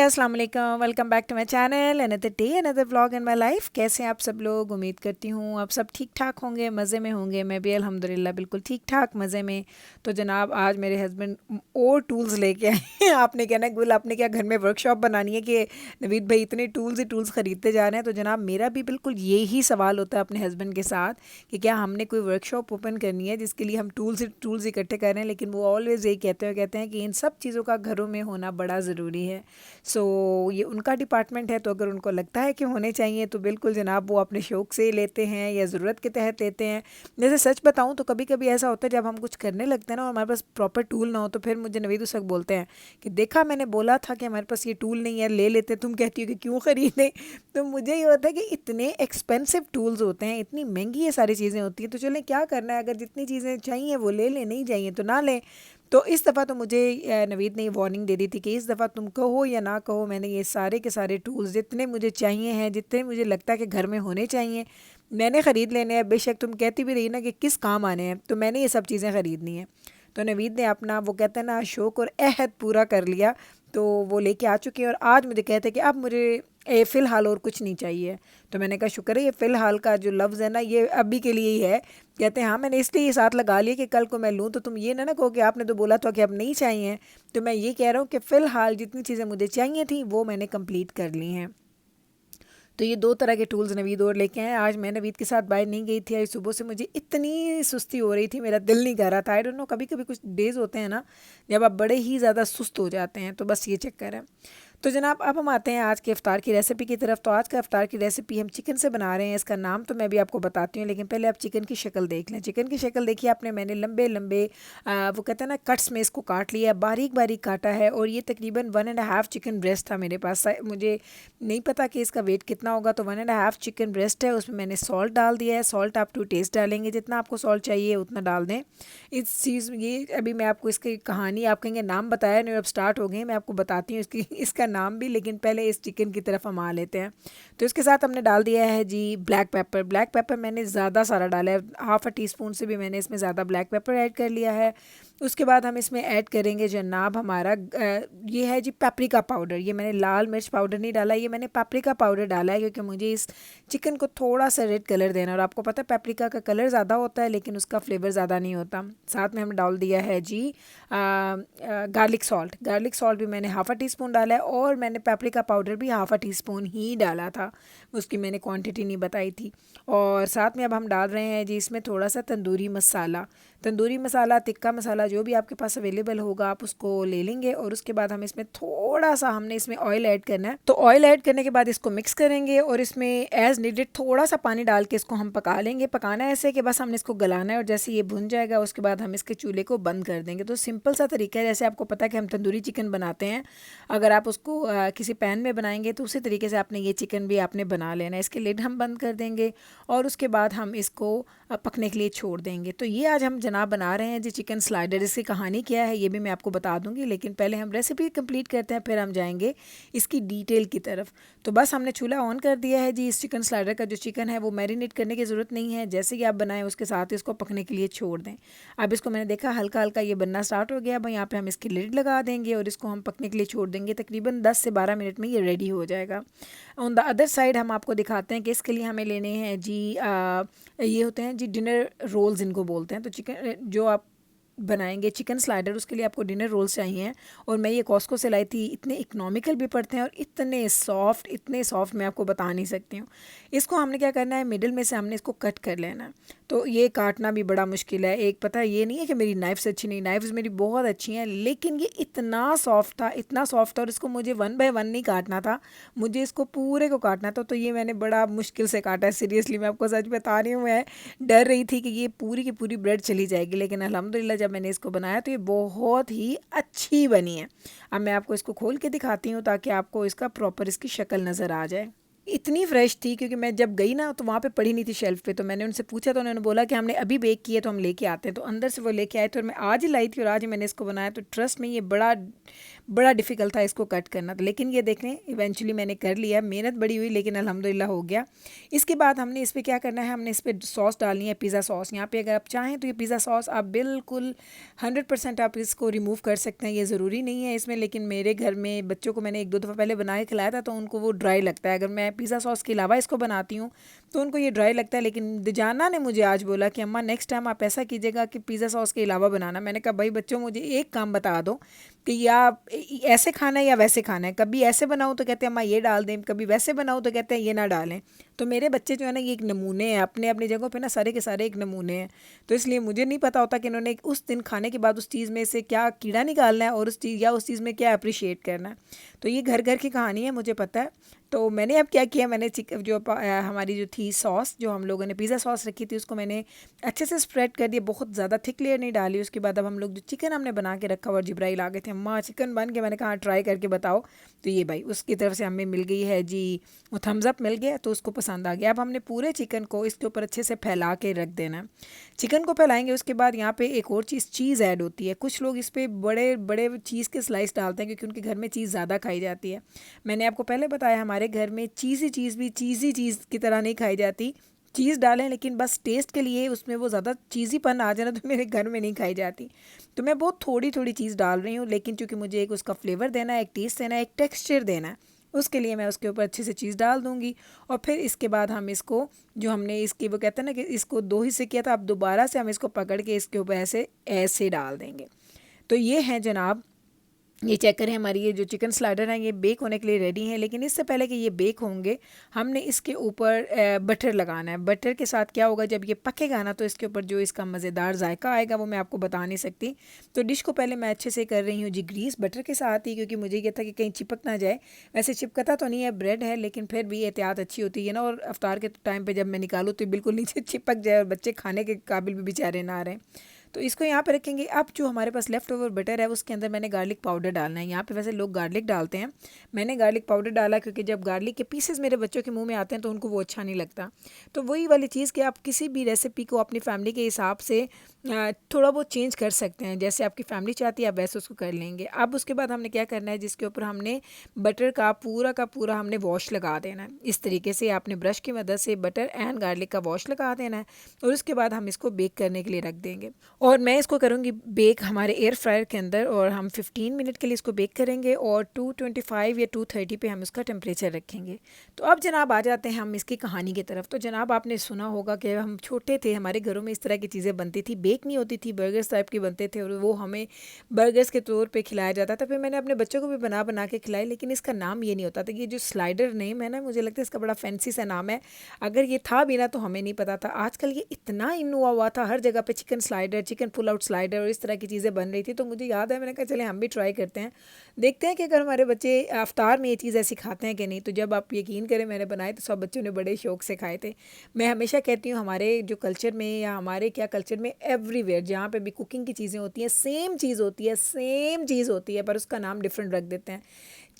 अस्सलाम वालेकुम, welcome back to my channel, another day another vlog in my life. कैसे हैं आप सब लोग? उम्मीद करती हूँ आप सब ठीक ठाक होंगे, मज़े में होंगे। मैं भी अल्हम्दुलिल्लाह बिल्कुल ठीक ठाक मज़े में। तो जनाब आज मेरे हस्बैंड और टूल्स लेके आए हैं। आपने कहना है गुल आपने क्या घर में वर्कशॉप बनानी है कि नवीद भाई इतने टूल्स ही टूल्स ख़रीदते जा रहे हैं। तो जनाब मेरा भी बिल्कुल यही सवाल होता है अपने हस्बैंड के साथ कि क्या हमने कोई वर्कशॉप ओपन करनी है जिसके लिए हम टूल्स इकट्ठे कर रहे हैं। लेकिन वो ऑलवेज़ यही कहते हैं कि इन सब चीज़ों का घरों में होना बड़ा ज़रूरी है। सो ये उनका डिपार्टमेंट है, तो अगर उनको लगता है कि होने चाहिए तो बिल्कुल जनाब वो अपने शौक़ से लेते हैं या ज़रूरत के तहत लेते हैं। जैसे सच बताऊं तो कभी कभी ऐसा होता है जब हम कुछ करने लगते हैं ना और हमारे पास प्रॉपर टूल ना हो तो फिर मुझे नवीद उस वक्त बोलते हैं कि देखा मैंने बोला था कि हमारे पास ये टूल नहीं है, ले लेते। तुम कहती हो कि क्यों ख़रीदें। तो मुझे ये होता है कि इतने एक्सपेंसिव टूल्स होते हैं, इतनी महंगी ये सारी चीज़ें होती हैं, तो चलें क्या करना है, अगर जितनी चीज़ें चाहिए वो ले लें, नहीं चाहिए तो ना लें। तो इस दफ़ा तो मुझे नवीद ने ये वार्निंग दे दी थी कि इस दफ़ा तुम कहो या ना कहो, मैंने ये सारे के सारे टूल्स जितने मुझे चाहिए हैं, जितने मुझे लगता है कि घर में होने चाहिए, मैंने ख़रीद लेने हैं। बेशक तुम कहती भी रही ना कि किस काम आने हैं, तो मैंने ये सब चीज़ें ख़रीदनी हैं। तो नवीद ने अपना वो कहते हैं ना शौक़ और अहद पूरा कर लिया। तो वो लेके आ चुके हैं और आज मुझे कहते हैं कि अब मुझे फ़िलहाल और कुछ नहीं चाहिए। तो मैंने कहा शुक्र है, ये फ़िलहाल का जो लफ्ज़ है ना ये अभी के लिए ही है। कहते हैं हाँ मैंने इसलिए ये साथ लगा लिया कि कल को मैं लूँ तो तुम ये ना कहो कि आपने तो बोला था कि अब नहीं चाहिए। तो मैं ये कह रहा हूँ कि फ़िलहाल जितनी चीज़ें मुझे चाहिए थी वो मैंने कंप्लीट कर ली हैं। तो ये दो तरह के टूल्स नवीद और लेके आए। आज मैं नवीद के साथ बाहर नहीं गई थी। आज सुबह से मुझे इतनी सुस्ती हो रही थी, मेरा दिल नहीं कर रहा था। आई डोंट नो, कभी कभी कुछ डेज़ होते हैं ना जब आप बड़े ही ज़्यादा सुस्त हो जाते हैं, तो बस ये चक्कर है। तो जनाब अब हम आते हैं आज के इफ्तार की रेसिपी की तरफ। तो आज का इफ्तार की रेसिपी हम चिकन से बना रहे हैं। इसका नाम तो मैं भी आपको बताती हूँ, लेकिन पहले आप चिकन की शक्ल देख लें। चिकन की शक्ल देखिए आपने, मैंने लंबे लंबे वो कहते हैं ना कट्स में इसको काट लिया, बारीक बारीक काटा है। और ये तकरीबन 1.5 चिकन ब्रेस्ट था मेरे पास। मुझे नहीं पता कि इसका वेट कितना होगा, तो 1.5 चिकन ब्रेस्ट है। उसमें मैंने सॉल्ट डाल दिया है। सॉल्ट आप टू टेस्ट डालेंगे, जितना आपको सॉल्ट चाहिए उतना डाल दें। इस चीज़ ये अभी मैं आपको इसकी कहानी, आप कहेंगे नाम बताया नहीं, अब स्टार्ट हो गई। मैं आपको बताती हूँ इसकी इसका नाम भी, लेकिन पहले इस चिकन की तरफ हम आ लेते हैं। तो इसके साथ हमने डाल दिया है जी ब्लैक पेपर। ब्लैक पेपर मैंने ज़्यादा सारा डाला है, हाफ़ टी स्पून से भी मैंने इसमें ज़्यादा ब्लैक पेपर ऐड कर लिया है। उसके बाद हम इसमें ऐड करेंगे जनाब हमारा ये है जी पेपरिका पाउडर। ये मैंने लाल मिर्च पाउडर नहीं डाला, ये मैंने पेपरिका पाउडर डाला है क्योंकि मुझे इस चिकन को थोड़ा सा रेड कलर देना। और आपको पता है पेपरिका का कलर ज़्यादा होता है लेकिन उसका फ्लेवर ज़्यादा नहीं होता। साथ में हम डाल दिया है जी गार्लिक सॉल्ट। गार्लिक सॉल्ट भी मैंने हाफ़ टी स्पून डाला है और मैंने पेपरिका पाउडर भी हाफ़ टी स्पून ही डाला था, उसकी मैंने क्वांटिटी नहीं बताई थी। और साथ में अब हम डाल रहे हैं जी इसमें थोड़ा सा तंदूरी मसाला। तंदूरी मसाला, तिक्का मसाला, जो भी आपके पास अवेलेबल होगा आप उसको ले लेंगे। और उसके बाद हम इसमें थोड़ा सा हमने इसमें ऑयल ऐड करना है। तो ऑयल ऐड करने के बाद इसको मिक्स करेंगे और इसमें एज़ नीडेड थोड़ा सा पानी डाल के इसको हम पका लेंगे। पकाना है ऐसे कि बस हमने इसको गलाना है और जैसे ये भुन जाएगा उसके बाद हम इसके चूल्हे को बंद कर देंगे। तो सिंपल सा तरीका है, जैसे आपको पता है कि हम तंदूरी चिकन बनाते हैं, अगर आप उसको किसी पैन में बनाएंगे तो उसी तरीके से आपने ये चिकन भी आपने बना लेना है। इसके लिड हम बंद कर देंगे और उसके बाद हम इसको पकने के लिए छोड़ देंगे। तो ये आज हम जनाब बना रहे हैं जी चिकन स्लाइडर। इसकी कहानी क्या है ये भी मैं आपको बता दूंगी, लेकिन पहले हम रेसिपी कंप्लीट करते हैं, फिर हम जाएंगे इसकी डिटेल की तरफ। तो बस हमने चूल्हा ऑन कर दिया है जी। इस चिकन स्लाइडर का जो चिकन है वो मैरिनेट करने की ज़रूरत नहीं है, जैसे कि आप बनाएं उसके साथ इसको पकने के लिए छोड़ दें। अब इसको मैंने देखा हल्का हल्का ये बनना स्टार्ट हो गया। अब यहाँ पे हम इसकी लिड लगा देंगे और इसको हम पकने के लिए छोड़ देंगे। तकरीबन 10 से 12 मिनट में ये रेडी हो जाएगा। ऑन द अदर साइड हम आपको दिखाते हैं कि इसके लिए हमें लेने हैं जी ये होते हैं जी डिनर रोल्स, इनको बोलते हैं। तो चिकन जो आप बनाएंगे चिकन स्लाइडर उसके लिए आपको डिनर रोल्स चाहिए। और मैं ये कॉस्को से लाई थी। इतने इकोनॉमिकल भी पड़ते हैं और इतने सॉफ्ट मैं आपको बता नहीं सकती हूँ। इसको हमने क्या करना है, मिडिल में से हमने इसको कट कर लेना है। तो ये काटना भी बड़ा मुश्किल है। एक पता है ये नहीं है कि मेरी नाइफ्स अच्छी नहीं, नाइफ्स मेरी बहुत अच्छी हैं, लेकिन ये इतना सॉफ्ट था, इतना सॉफ्ट था। और इसको मुझे 1 बाय 1 नहीं काटना था, मुझे इसको पूरे को काटना था। तो ये मैंने बड़ा मुश्किल से काटा है। सीरियसली मैं आपको सच बता रही हूँ, मैं डर रही थी कि ये पूरी की पूरी ब्रेड चली जाएगी, लेकिन अल्हम्दुलिल्लाह जब मैंने इसको बनाया तो ये बहुत ही अच्छी बनी है। अब मैं आपको इसको खोल के दिखाती हूँ ताकि आपको इसका प्रॉपर इसकी शक्ल नज़र आ जाए। इतनी फ्रेश थी क्योंकि मैं जब गई ना तो वहाँ पे पड़ी नहीं थी शेल्फ पे। तो मैंने उनसे पूछा तो उन्होंने बोला कि हमने अभी बेक किए तो हम लेके आते हैं। तो अंदर से वो लेके आए थे और मैं आज ही लाई थी और आज ही मैंने इसको बनाया। तो ट्रस्ट में ये बड़ा बड़ा डिफ़िकल्ट था इसको कट करना। तो लेकिन ये देख लें इवेंचुअली मैंने कर लिया, मेहनत बड़ी हुई लेकिन अल्हम्दुलिल्लाह हो गया। इसके बाद हमने इस पर क्या करना है, हमने इस पर सॉस डालनी है, पिज़्ज़ा सॉस। यहाँ पे अगर आप चाहें तो ये पिज़्ज़ा सॉस आप बिल्कुल 100% आप इसको रिमूव कर सकते हैं, ये ज़रूरी नहीं है इसमें। लेकिन मेरे घर में बच्चों को मैंने 1-2 दफ़ा पहले बना के खिलाया था तो उनको वो ड्राई लगता है। अगर मैं पिज़्ज़ा सॉस के अलावा इसको बनाती हूँ तो उनको ये ड्राई लगता है। लेकिन दिजाना ने मुझे आज बोला कि अम्मा नेक्स्ट टाइम आप ऐसा कीजिएगा कि पिज़्ज़ा सॉस के अलावा बनाना। मैंने कहा भाई बच्चों मुझे एक काम बता दो कि या ऐसे खाना है या वैसे खाना है। कभी ऐसे बनाऊँ तो कहते हैं अम्मा ये डाल दें, कभी वैसे बनाऊँ तो कहते हैं ये ना डालें। तो मेरे बच्चे जो है ना ये एक नमूने हैं, अपने अपनी जगहों पे ना सारे के सारे एक नमूने हैं। तो इसलिए मुझे नहीं पता होता कि इन्होंने उस दिन खाने के बाद उस चीज़ में से क्या कीड़ा निकालना है और उस चीज़ में क्या अप्रिशिएट करना है। तो ये घर घर की कहानी है, मुझे पता है। तो मैंने अब क्या किया, मैंने हमारी जो थी सॉस, जो हम लोगों ने पिज़्ज़ा सॉस रखी थी उसको मैंने अच्छे से स्प्रेड कर दिया, बहुत ज़्यादा थिक लेयर नहीं डाली। उसके बाद अब हम लोग जो चिकन हमने बना के रखा और जिब्राइल आ गए थे, अम्मा चिकन बन के, मैंने कहा ट्राई करके बताओ। तो ये भाई उसकी तरफ से हमें मिल गई है जी, वो थम्स अप मिल गया, तो उसको पसंद आ गया। अब हमने पूरे चिकन को इसके ऊपर अच्छे से फैला के रख देना है। चिकन को फैलाएंगे उसके बाद यहाँ पे एक और चीज़ ऐड होती है। कुछ लोग इस पर बड़े बड़े चीज़ के स्लाइस डालते हैं क्योंकि उनके घर में चीज़ ज़्यादा खाई जाती है। मैंने आपको पहले बताया हमारे घर में चीज़ी चीज़ की तरह नहीं खाई जाती। चीज़ डालें लेकिन बस टेस्ट के लिए उसमें वो ज़्यादा चीज़ीपन आ जाए ना तो मेरे घर में नहीं खाई जाती। तो मैं बहुत थोड़ी थोड़ी चीज़ डाल रही हूँ, लेकिन चूँकि मुझे एक उसका फ्लेवर देना है, एक टेस्ट देना है, एक टेक्सचर देना है, उसके लिए मैं उसके ऊपर अच्छे से चीज़ डाल दूँगी। और फिर इसके बाद हम इसको, जो हमने इसकी वो कहते हैं ना कि इसको 2 हिस्से किया था, अब दोबारा से हम इसको पकड़ के इसके ऊपर ऐसे ऐसे डाल देंगे। तो ये है जनाब, ये चेक करें हमारी ये जो चिकन स्लाइडर हैं ये बेक होने के लिए रेडी हैं। लेकिन इससे पहले कि ये बेक होंगे हमने इसके ऊपर बटर लगाना है। बटर के साथ क्या होगा, जब ये पकेगा ना तो इसके ऊपर जो इसका मज़ेदार जायका आएगा वो मैं आपको बता नहीं सकती। तो डिश को पहले मैं अच्छे से कर रही हूँ जी ग्रीस बटर के साथ ही, क्योंकि मुझे ये था कि कहीं चिपक ना जाए। वैसे चिपकता तो नहीं है, ब्रेड है, लेकिन फिर भी एहतियात अच्छी होती है ना। और अफ्तार के टाइम पर जब मैं निकालूँ तो बिल्कुल नीचे चिपक जाए और बच्चे खाने के काबिल भी बेचारे ना आ रहे हैं। तो इसको यहाँ पे रखेंगे। अब जो हमारे पास लेफ़्ट ओवर बटर है उसके अंदर मैंने गार्लिक पाउडर डालना है। यहाँ पे वैसे लोग गार्लिक डालते हैं, मैंने गार्लिक पाउडर डाला क्योंकि जब गार्लिक के पीसेस मेरे बच्चों के मुंह में आते हैं तो उनको वो अच्छा नहीं लगता। तो वही वाली चीज़ कि आप किसी भी रेसिपी को अपनी फैमिली के हिसाब से थोड़ा बहुत चेंज कर सकते हैं, जैसे आपकी फैमिली चाहती है आप वैसे उसको कर लेंगे। अब उसके बाद हमने क्या करना है, जिसके ऊपर हमने बटर का पूरा हमने वॉश लगा देना है। इस तरीके से आपने ब्रश की मदद से बटर एंड गार्लिक का वॉश लगा देना है और उसके बाद हम इसको बेक करने के लिए रख देंगे। और मैं इसको करूँगी बेक हमारे एयर फ्रायर के अंदर, और हम 15 मिनट के लिए इसको बेक करेंगे और 225 या 230 पे हम इसका टेम्परेचर रखेंगे। तो अब जनाब आ जाते हैं हम इसकी कहानी की तरफ। तो जनाब आपने सुना होगा कि हम छोटे थे हमारे घरों में इस तरह की चीज़ें बनती थी, बेक नहीं होती थी, बर्गर्स टाइप की बनते थे और वो हमें बर्गर्स के तौर पे खिलाया जाता था। फिर मैंने अपने बच्चों को भी बना बना के खिलाई, लेकिन इसका नाम ये नहीं होता था। ये जो स्लाइडर नेम है ना, मुझे लगता है इसका बड़ा फैंसी सा नाम है। अगर ये था भी ना तो हमें नहीं पता था। आजकल ये इतना इन हुआ था, हर जगह पे chicken slider, chicken pull out slider और इस तरह की चीज़ें बन रही थी। तो मुझे याद है, मैंने कहा चले हम भी ट्राई करते हैं, देखते हैं कि अगर हमारे बच्चे अफ्तार में ये चीज़ ऐसी खाते हैं कि नहीं। तो जब आप यकीन करें मैंने बनाए तो सब बच्चों ने बड़े शौक से खाए थे। मैं हमेशा कहती हूँ हमारे जो कल्चर में, या हमारे क्या कल्चर में, एवरीवेयर जहाँ पे भी कुकिंग की चीज़ें होती हैं सेम चीज़ होती है पर उसका नाम डिफरेंट रख देते हैं।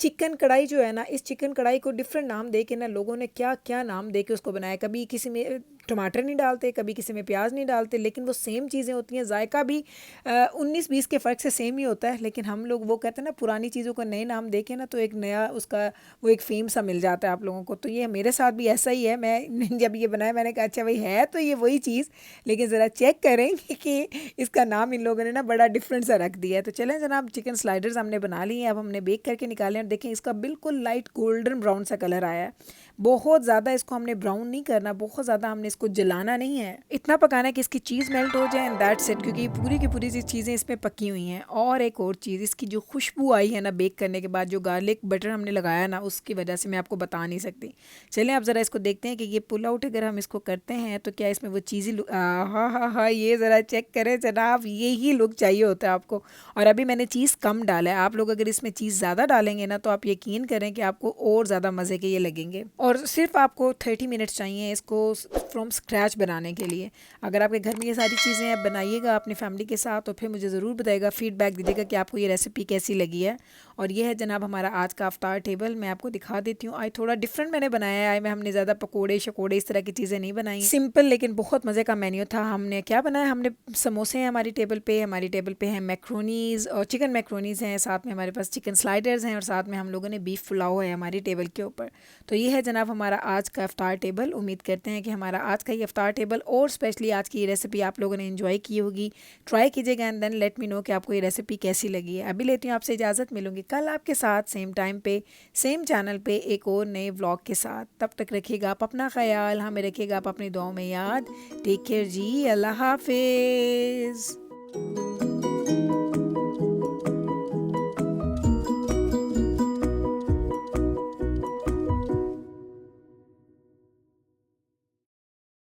चिकन कढ़ाई जो है ना, इस चिकन कढ़ाई को डिफरेंट नाम दे के ना लोगों ने क्या क्या नाम दे के उसको बनाया। कभी किसी में टमाटर नहीं डालते, कभी किसी में प्याज नहीं डालते, लेकिन वो सेम चीज़ें होती हैं। जायका भी 19-20 के फ़र्क से सेम ही होता है, लेकिन हम लोग वो कहते हैं ना पुरानी चीज़ों को नए नाम दे के ना तो एक नया उसका वो एक फेम सा मिल जाता है आप लोगों को। तो ये मेरे साथ भी ऐसा ही है। मैं जब ये बनाया मैंने कहा अच्छा भाई है तो ये वही चीज़, लेकिन ज़रा चेक करें कि इसका नाम इन लोगों ने ना बड़ा डिफरेंट सा रख दिया है। तो चलें जनाब, चिकन स्लाइडर्स हमने बना लिए हैं, अब हमने बेक करके निकाले हैं। देखें इसका बिल्कुल लाइट गोल्डन ब्राउन सा कलर आया है। बहुत ज़्यादा इसको हमने ब्राउन नहीं करना, बहुत ज़्यादा हमने इसको जलाना नहीं है, इतना पकाना है कि इसकी चीज़ मेल्ट हो जाए एंड दैट्स इट, क्योंकि पूरी की पूरी चीज़ें इसमें पकी हुई हैं। और एक और चीज़, इसकी जो खुशबू आई है ना बेक करने के बाद, जो गार्लिक बटर हमने लगाया ना, उसकी वजह से मैं आपको बता नहीं सकती। चलें अब ज़रा इसको देखते हैं कि ये पुल आउट अगर हम इसको करते हैं तो क्या इसमें वो चीज़ी हाँ, ये ज़रा चेक करें जनाब, यही लुक चाहिए होता है आपको। और अभी मैंने चीज़ कम डाला है, आप लोग अगर इसमें चीज़ ज़्यादा डालेंगे ना तो आप यकीन करें कि आपको और ज़्यादा मज़े के ये लगेंगे। और सिर्फ आपको 30 मिनट्स चाहिए इसको फ्रॉम स्क्रैच बनाने के लिए। अगर आपके घर में ये सारी चीज़ें आप बनाइएगा अपनी फैमिली के साथ, तो फिर मुझे ज़रूर बताइएगा, फ़ीडबैक दीजिएगा कि आपको ये रेसिपी कैसी लगी है। और ये है जनाब हमारा आज का अफ्तार टेबल। मैं आपको दिखा देती हूँ। आज थोड़ा डिफरेंट मैंने बनाया है। आज में हमने ज़्यादा पकोड़े शकोड़े इस तरह की चीज़ें नहीं बनाई, सिंपल लेकिन बहुत मज़े का मेन्यू था। हमने क्या बनाया, हमने समोसे हैं हमारी टेबल पे हैं मैक्रोनीज़ और चिकन मैक्रोनीज़ हैं, साथ में हमारे पास चिकन स्लाइडर्स हैं, और साथ में हम लोगों ने बीफ पुलाव है हमारी टेबल के ऊपर। तो ये है जनाब हमारा आज का इफ्तार टेबल। उम्मीद करते हैं कि हमारा आज का ये इफ्तार टेबल और स्पेशली आज की ये रेसिपी आप लोगों ने एंजॉय की होगी। ट्राई कीजिएगा and then let me know कि आपको ये रेसिपी कैसी लगी है। अभी लेती हूँ आपसे इजाज़त, मिलूंगी कल आपके साथ सेम टाइम पे सेम चैनल पे एक और नए व्लॉग के साथ। तब तक रखिएगा आप अपना ख्याल, हमें रखिएगा आप अपनी दुआओं में याद। टेक केयर जी, अल्लाह हाफिज़।